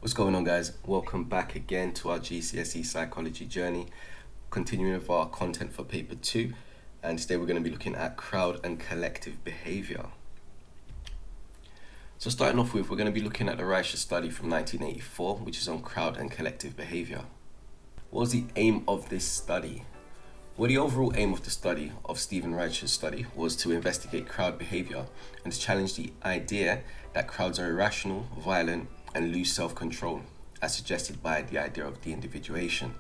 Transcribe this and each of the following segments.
What's going on, guys? Welcome back again to our GCSE Psychology journey, continuing with our content for paper 2, and today we're going to be looking at crowd and collective behaviour. So starting off with, we're going to be looking at the Reicher study from 1984, which is on crowd and collective behaviour. What was the aim of this study? Well, the overall aim of the study, of Stephen Reicher's study, was to investigate crowd behaviour and to challenge the idea that crowds are irrational, violent, and lose self-control, as suggested by the idea of deindividuation.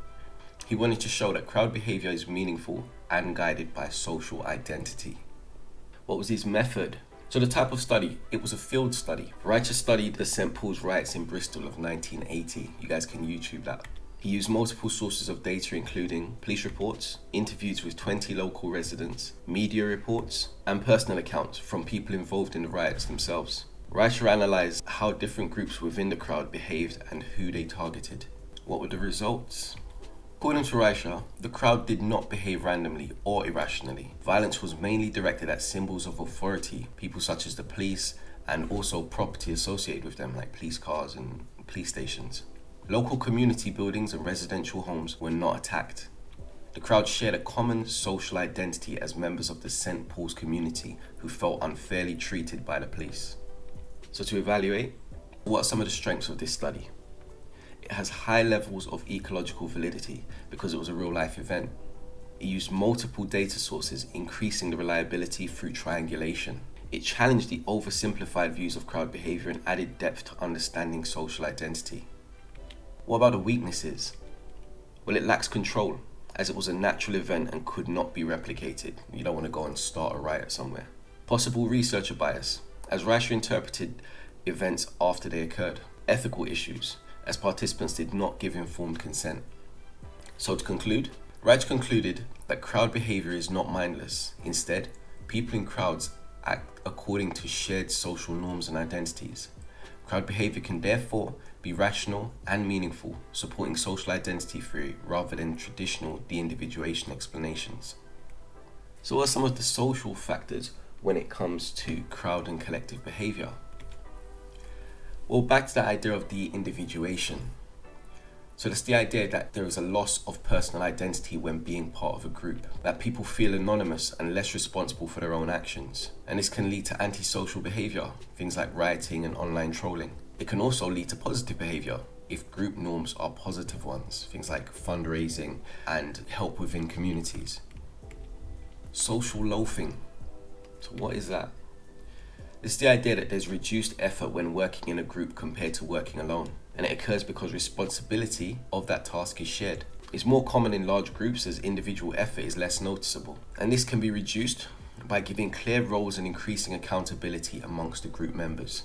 He wanted to show that crowd behaviour is meaningful and guided by social identity. What was his method? So the type of study, it was a field study. Reicher studied the St. Paul's riots in Bristol of 1980. You guys can YouTube that. He used multiple sources of data, including police reports, interviews with 20 local residents, media reports, and personal accounts from people involved in the riots themselves. Reicher analysed how different groups within the crowd behaved and who they targeted. What were the results? According to Reicher, the crowd did not behave randomly or irrationally. Violence was mainly directed at symbols of authority, people such as the police, and also property associated with them, like police cars and police stations. Local community buildings and residential homes were not attacked. The crowd shared a common social identity as members of the St. Paul's community who felt unfairly treated by the police. So to evaluate, what are some of the strengths of this study? It has high levels of ecological validity because it was a real-life event. It used multiple data sources, increasing the reliability through triangulation. It challenged the oversimplified views of crowd behaviour and added depth to understanding social identity. What about the weaknesses? Well, it lacks control, as it was a natural event and could not be replicated. You don't want to go and start a riot somewhere. Possible researcher bias, as Reicher interpreted events after they occurred. Ethical issues, as participants did not give informed consent. So to conclude, Reicher concluded that crowd behaviour is not mindless. Instead, people in crowds act according to shared social norms and identities. Crowd behaviour can therefore be rational and meaningful, supporting social identity theory rather than traditional deindividuation explanations. So what are some of the social factors when it comes to crowd and collective behaviour? Well, back to the idea of deindividuation. So that's the idea that there is a loss of personal identity when being part of a group, that people feel anonymous and less responsible for their own actions. And this can lead to antisocial behaviour, things like rioting and online trolling. It can also lead to positive behaviour if group norms are positive ones, things like fundraising and help within communities. Social loafing. So what is that? It's the idea that there's reduced effort when working in a group compared to working alone, and it occurs because responsibility of that task is shared. It's more common in large groups as individual effort is less noticeable, and this can be reduced by giving clear roles and increasing accountability amongst the group members.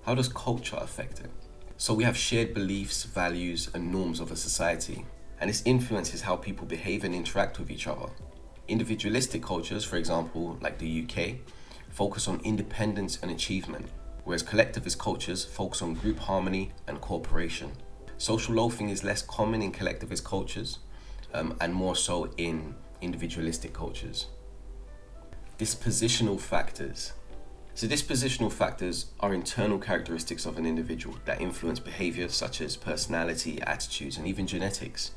How does culture affect it? So we have shared beliefs, values, and norms of a society, and this influences how people behave and interact with each other. Individualistic cultures, for example, like the UK, focus on independence and achievement, whereas collectivist cultures focus on group harmony and cooperation. Social loafing is less common in collectivist cultures and more so in individualistic cultures. Dispositional factors. So dispositional factors are internal characteristics of an individual that influence behaviours such as personality, attitudes, and even genetics.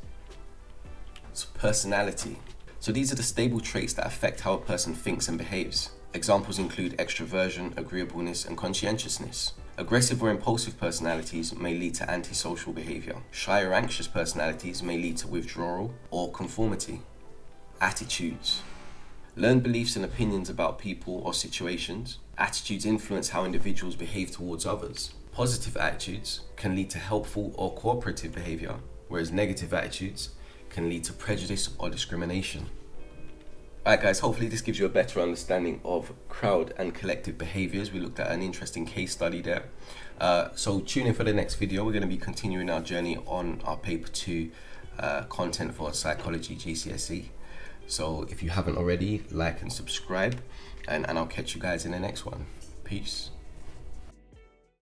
So personality. So these are the stable traits that affect how a person thinks and behaves. Examples include extroversion, agreeableness, and conscientiousness. Aggressive or impulsive personalities may lead to antisocial behaviour. Shy or anxious personalities may lead to withdrawal or conformity. Attitudes. Learned beliefs and opinions about people or situations. Attitudes influence how individuals behave towards others. Positive attitudes can lead to helpful or cooperative behaviour, whereas negative attitudes can lead to prejudice or discrimination. Alright guys, hopefully this gives you a better understanding of crowd and collective behaviours. We looked at an interesting case study there. So tune in for the next video. We're going to be continuing our journey on our paper 2 content for Psychology GCSE. So if you haven't already, like and subscribe, and I'll catch you guys in the next one. Peace.